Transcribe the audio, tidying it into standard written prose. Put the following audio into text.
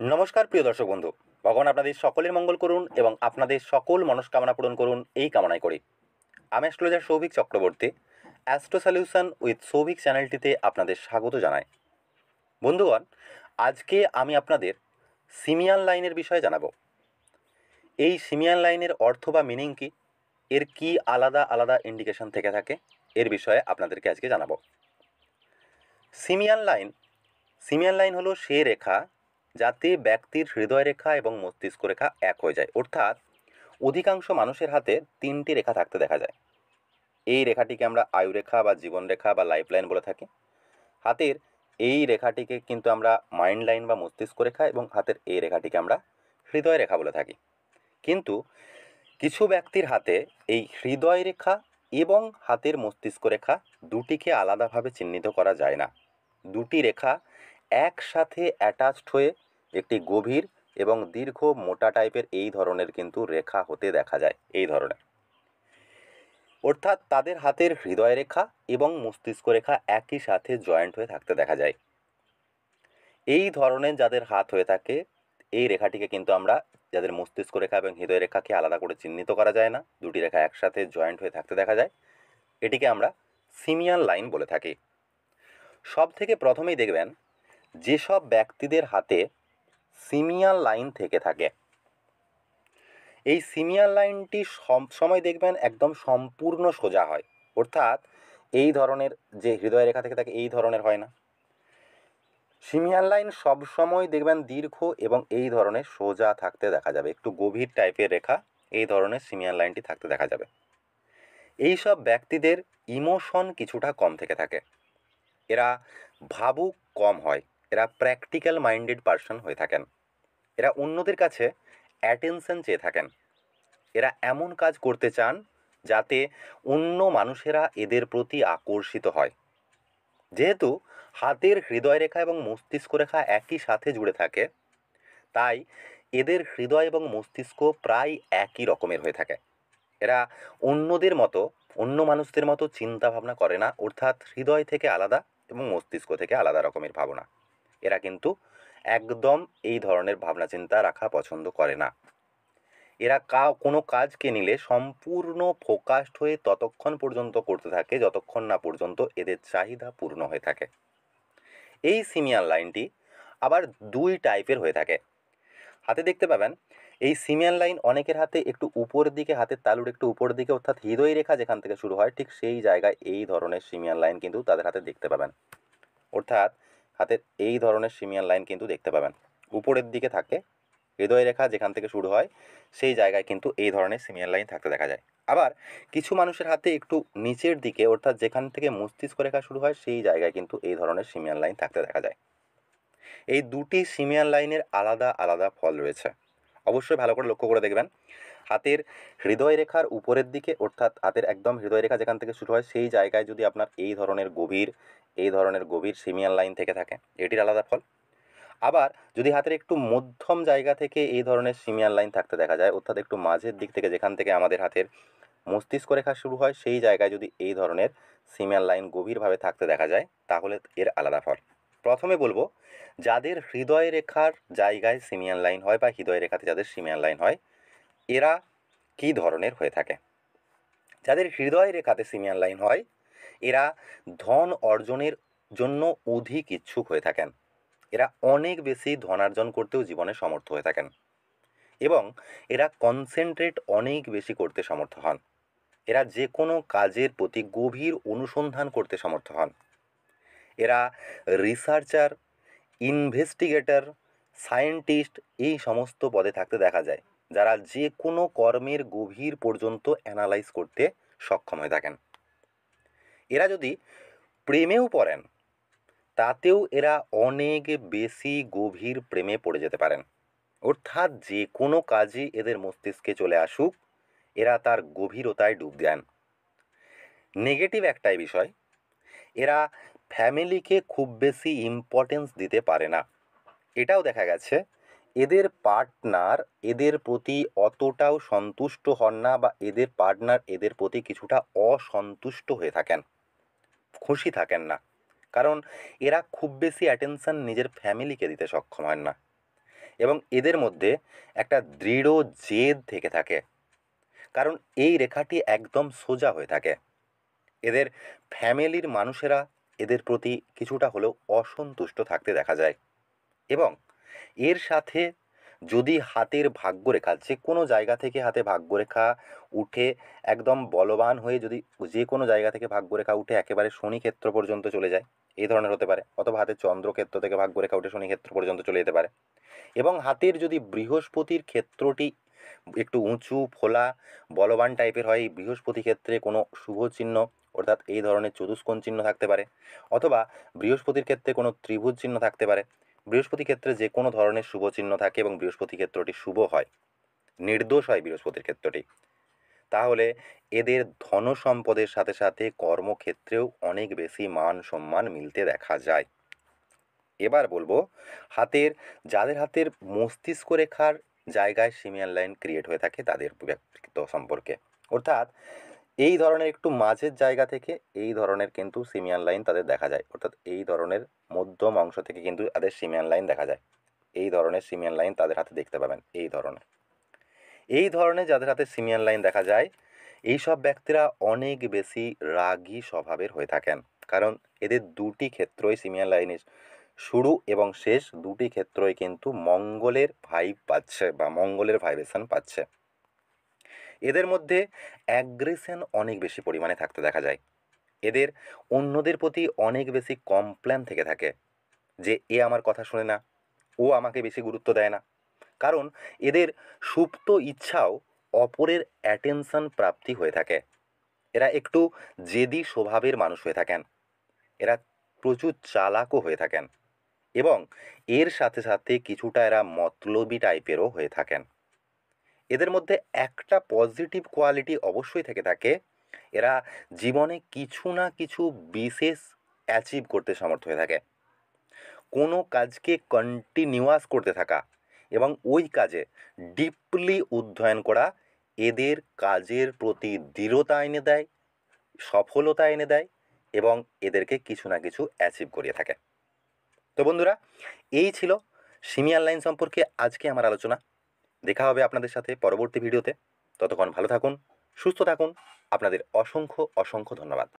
নমস্কার প্রিয় দর্শক বন্ধু। ভগবান আপনাদের সকলের মঙ্গল করুন এবং আপনাদের সকল মনস্কামনা পূরণ করুন এই কামনাই করি। আমি astrologer Souvik Chakraborty. Astro solution with Souvik চ্যানেলটিতে আপনাদের স্বাগত জানাই। বন্ধুগণ, আজকে আমি আপনাদের সিমিয়ান লাইনের বিষয়ে জানাবো। এই সিমিয়ান লাইনের অর্থ বা মিনিং কী, এর কি আলাদা আলাদা ইন্ডিকেশন থেকে থাকে, এর বিষয়ে আপনাদেরকে আজকে জানাবো। সিমিয়ান লাইন সিমিয়ান লাইন হলো সে রেখা যাতে ব্যক্তির হৃদয় রেখা এবং মস্তিষ্ক রেখা এক হয়ে যায়। অর্থাৎ অধিকাংশ মানুষের হাতে তিনটি রেখা থাকতে দেখা যায়। এই রেখাটিকে আমরা আয়ু রেখা বা জীবন রেখা বা লাইফ লাইন বলে থাকি। হাতের এই রেখাটিকে কিন্তু আমরা মাইন্ড লাইন বা মস্তিষ্ক রেখা, এবং হাতের এই রেখাটিকে আমরা হৃদয় রেখা বলে থাকি। কিন্তু কিছু ব্যক্তির হাতে এই হৃদয় রেখা এবং হাতের মস্তিষ্ক রেখা দুটিকে আলাদাভাবে চিহ্নিত করা যায় না। দুটি রেখা একসাথে অ্যাটাচড হয়ে একটি গভীর এবং দীর্ঘ মোটা টাইপের এই ধরনের কিন্তু রেখা হতে দেখা যায়। এই ধরনের, অর্থাৎ তাদের হাতের হৃদয় রেখা এবং মস্তিষ্ক রেখা একই সাথে জয়েন্ট হয়ে থাকতে দেখা যায়। এই ধরনের যাদের হাত হয়ে থাকে, এই রেখাটিকে কিন্তু আমরা, যাদের মস্তিষ্ক রেখা এবং হৃদয় রেখাকে আলাদা করে চিহ্নিত করা যায় না, দুটি রেখা একসাথে জয়েন্ট হয়ে থাকতে দেখা যায়, এটিকে আমরা সিমিয়ান লাইন বলে থাকি। সব থেকে প্রথমেই দেখবেন, যেসব ব্যক্তিদের হাতে সিমিয়ান লাইন থেকে থাকে, এই সিমিয়ান লাইনটি সব সময় দেখবেন একদম সম্পূর্ণ সোজা হয়। অর্থাৎ এই ধরনের যে হৃদয় রেখা থেকে থাকে এই ধরনের হয় না। সিমিয়ান লাইন সব সময় দেখবেন দীর্ঘ এবং এই ধরনের সোজা থাকতে দেখা যাবে। একটু গভীর টাইপের রেখা এই ধরনের সিমিয়ান লাইনটি থাকতে দেখা যাবে। এই সব ব্যক্তিদের ইমোশন কিছুটা কম থেকে থাকে। এরা ভাবুক কম হয়। এরা প্র্যাকটিক্যাল মাইন্ডেড পারসন হয়ে থাকেন। এরা অন্যদের কাছে অ্যাটেনশন চেয়ে থাকেন। এরা এমন কাজ করতে চান যাতে অন্য মানুষেরা এদের প্রতি আকর্ষিত হয়। যেহেতু হাতের হৃদয় রেখা এবং মস্তিষ্ক রেখা একই সাথে জুড়ে থাকে, তাই এদের হৃদয় এবং মস্তিষ্ক প্রায় একই রকমের হয়ে থাকে। এরা অন্যদের মতো, অন্য মানুষদের মতো চিন্তা ভাবনা করে না। অর্থাৎ হৃদয় থেকে আলাদা এবং মস্তিষ্ক থেকে আলাদা রকমের ভাবনা। এরা কিন্তু একদম এই ধরনের ভাবনা চিন্তা রাখা পছন্দ করে না। এরা কোনো কাজকে নিলে সম্পূর্ণ ফোকাসড হয়ে ততক্ষণ পর্যন্ত করতে থাকে যতক্ষণ না পর্যন্ত এদের চাহিদা পূর্ণ হয়ে থাকে। এই সিমিয়ান লাইনটি আবার দুই টাইপের হয়ে থাকে। হাতে দেখতে পাবেন, এই সিমিয়ান লাইন অনেকের হাতে একটু উপরের দিকে, হাতের তালুর একটু উপরের দিকে, অর্থাৎ হৃদয় রেখা যেখান থেকে শুরু হয় ঠিক সেই জায়গায় এই ধরনের সিমিয়ান লাইন কিন্তু তাদের হাতে দেখতে পাবেন। অর্থাৎ হাতের এই ধরনের সিমিয়ান লাইন কিন্তু দেখতে পাবেন। উপরের দিকে থাকে হৃদয় রেখা, যেখান থেকে শুরু হয় সেই জায়গায় কিন্তু এই ধরনের সিমিয়ান লাইন থাকতে দেখা যায়। আবার কিছু মানুষের হাতে একটু নিচের দিকে, অর্থাৎ যেখান থেকে মস্তিষ্ক রেখা শুরু হয় সেই জায়গায় কিন্তু এই ধরনের সিমিয়ান লাইন থাকতে দেখা যায়। এই দুটি সিমিয়ান লাইনের আলাদা আলাদা ফল রয়েছে। অবশ্যই ভালো করে লক্ষ্য করে দেখবেন, হাতের হৃদয় রেখার উপরের দিকে, অর্থাৎ হাতের একদম হৃদয় রেখা যেখান থেকে শুরু হয় সেই জায়গায় যদি আপনার এই ধরনের গভীর সিমিয়ান লাইন থেকে থাকে, এটির আলাদা ফল। আবার যদি হাতের একটু মধ্যম জায়গা থেকে এই ধরনের সিমিয়ান লাইন থাকতে দেখা যায়, অর্থাৎ একটু মাঝের দিক থেকে যেখান থেকে আমাদের হাতের মস্তিষ্ক রেখা শুরু হয় সেই জায়গায় যদি এই ধরনের সিমিয়ান লাইন গভীরভাবে থাকতে দেখা যায়, তাহলে এর আলাদা ফল। প্রথমে বলবো, যাদের হৃদয় রেখার জায়গায় সিমিয়ান লাইন হয় বা হৃদয় রেখাতে যাদের সিমিয়ান লাইন হয়, এরা কী ধরনের হয়ে থাকে। যাদের হৃদয় রেখাতে সিমিয়ান লাইন হয়, এরা ধন অর্জনের জন্য অধিক ইচ্ছুক হয়ে থাকেন। এরা অনেক বেশি ধনার্জন করতেও জীবনে সমর্থ হয়ে থাকেন, এবং এরা কনসেন্ট্রেট অনেক বেশি করতে সমর্থ হন। এরা যে কোনো কাজের প্রতি গভীর অনুসন্ধান করতে সমর্থ হন। এরা রিসার্চার, ইনভেস্টিগেটর, সায়েন্টিস্ট এই সমস্ত পদে থাকতে দেখা যায়, যারা যে কোনো কর্মের গভীর পর্যন্ত অ্যানালাইজ করতে সক্ষম হয়ে থাকেন। এরা যদি প্রেমেও পড়েন, তাতেও এরা অনেক বেশি গভীর প্রেমে পড়ে যেতে পারেন। অর্থাৎ যে কোনো কাজই এদের মস্তিষ্কে চলে আসুক, এরা তার গভীরতায় ডুব দেন। নেগেটিভ একটাই বিষয়, এরা ফ্যামিলিকে খুব বেশি ইম্পর্টেন্স দিতে পারে না। এটাও দেখা গেছে এদের পার্টনার এদের প্রতি অতটাও সন্তুষ্ট হন না, বা এদের পার্টনার এদের প্রতি কিছুটা অসন্তুষ্ট হয়ে থাকেন, খুশি থাকেন না। কারণ এরা খুব বেশি অ্যাটেনশন নিজের ফ্যামিলিকে দিতে সক্ষম হন না। এবং এদের মধ্যে একটা দৃঢ় জেদ থেকে থাকে, কারণ এই রেখাটি একদম সোজা হয়ে থাকে। এদের ফ্যামিলির মানুষেরা এদের প্রতি কিছুটা হলেও অসন্তুষ্ট থাকতে দেখা যায়। এবং এর সাথে যদি হাতের ভাগ্যরেখা, যে কোনো জায়গা থেকে হাতে ভাগ্যরেখা উঠে একদম বলবান হয়ে যদি যে কোনো জায়গা থেকে ভাগ্যরেখা উঠে একেবারে শনিক্ষেত্র পর্যন্ত চলে যায়, এই ধরনের হতে পারে, অথবা হাতের চন্দ্রক্ষেত্র থেকে ভাগ্যরেখা উঠে শনিক্ষেত্র পর্যন্ত চলে যেতে পারে। এবং হাতের যদি বৃহস্পতির ক্ষেত্রটি একটু উঁচু ফোলা বলবান টাইপের হয়, এই বৃহস্পতি ক্ষেত্রে কোনো শুভ চিহ্ন অর্থাৎ এই ধরনের চতুষ্কোণ চিহ্ন থাকতে পারে, অথবা বৃহস্পতির ক্ষেত্রে কোনো ত্রিভুজ চিহ্ন থাকতে পারে। বৃহস্পতি ক্ষেত্রে যে কোনো ধরনের শুভ চিহ্ন থাকে এবং বৃহস্পতি ক্ষেত্রটি শুভ হয়, নির্দোষ হয় বৃহস্পতির ক্ষেত্রটি, তাহলে এদের ধন সম্পদের সাথে সাথে কর্মক্ষেত্রেও অনেক বেশি মান সম্মান মিলতে দেখা যায়। এবার বলবো যাদের হাতের মস্তিষ্ক রেখার জায়গায় সিমিয়ান লাইন ক্রিয়েট হয়ে থাকে তাদের ব্যক্তিত্ব সম্পর্কে, অর্থাৎ এই ধরনের একটু মাঝের জায়গা থেকে এই ধরনের কিন্তু সিমিয়ান লাইন তাদের দেখা যায়, অর্থাৎ এই ধরনের মধ্যম অংশ থেকে কিন্তু তাদের সিমিয়ান লাইন দেখা যায়। এই ধরনের সিমিয়ান লাইন তাদের হাতে দেখতে পাবেন। এই ধরনের যাদের হাতে সিমিয়ান লাইন দেখা যায়, এই সব ব্যক্তিরা অনেক বেশি রাগী স্বভাবের হয়ে থাকেন, কারণ এদের দুটি ক্ষেত্রই সিমিয়ান লাইনের শুরু এবং শেষ দুটি ক্ষেত্রই কিন্তু মঙ্গলের ভাইব পাচ্ছে বা মঙ্গলের ভাইব্রেশন পাচ্ছে। এদের মধ্যে অ্যাগ্রেশন অনেক বেশি পরিমাণে থাকতে দেখা যায়। এদের অন্যদের প্রতি অনেক বেশি কমপ্লেন থেকে থাকে, যে এ আমার কথা শোনে না, ও আমাকে বেশি গুরুত্ব দেয় না। কারণ এদের সুপ্ত ইচ্ছাও অপরের অ্যাটেনশন প্রাপ্তি হয়ে থাকে। এরা একটু জেদি স্বভাবের মানুষ হয়ে থাকেন। এরা প্রচুর চালাকও হয়ে থাকেন এবং এর সাথে সাথে কিছুটা এরা মতলবী টাইপেরও হয়ে থাকেন। এদের মধ্যে একটা পজিটিভ কোয়ালিটি অবশ্যই থেকে থাকে, এরা জীবনে কিছু না কিছু বিশেষ অ্যাচিভ করতে সমর্থ হয়ে থাকে। কোনো কাজকে কন্টিনিউয়াস করতে থাকা এবং ওই কাজে ডিপলি অধ্যয়ন করা এদের কাজের প্রতি দৃঢ়তা এনে দেয়, সফলতা এনে দেয় এবং এদেরকে কিছু না কিছু অ্যাচিভ করিয়ে থাকে। তো বন্ধুরা, এই ছিল সিমিয়ান লাইন সম্পর্কে আজকে আমার আলোচনা। দেখা হবে আপনাদের সাথে পরবর্তী ভিডিওতে। ততক্ষণ ভালো থাকুন, সুস্থ থাকুন। আপনাদের অসংখ্য অসংখ্য ধন্যবাদ।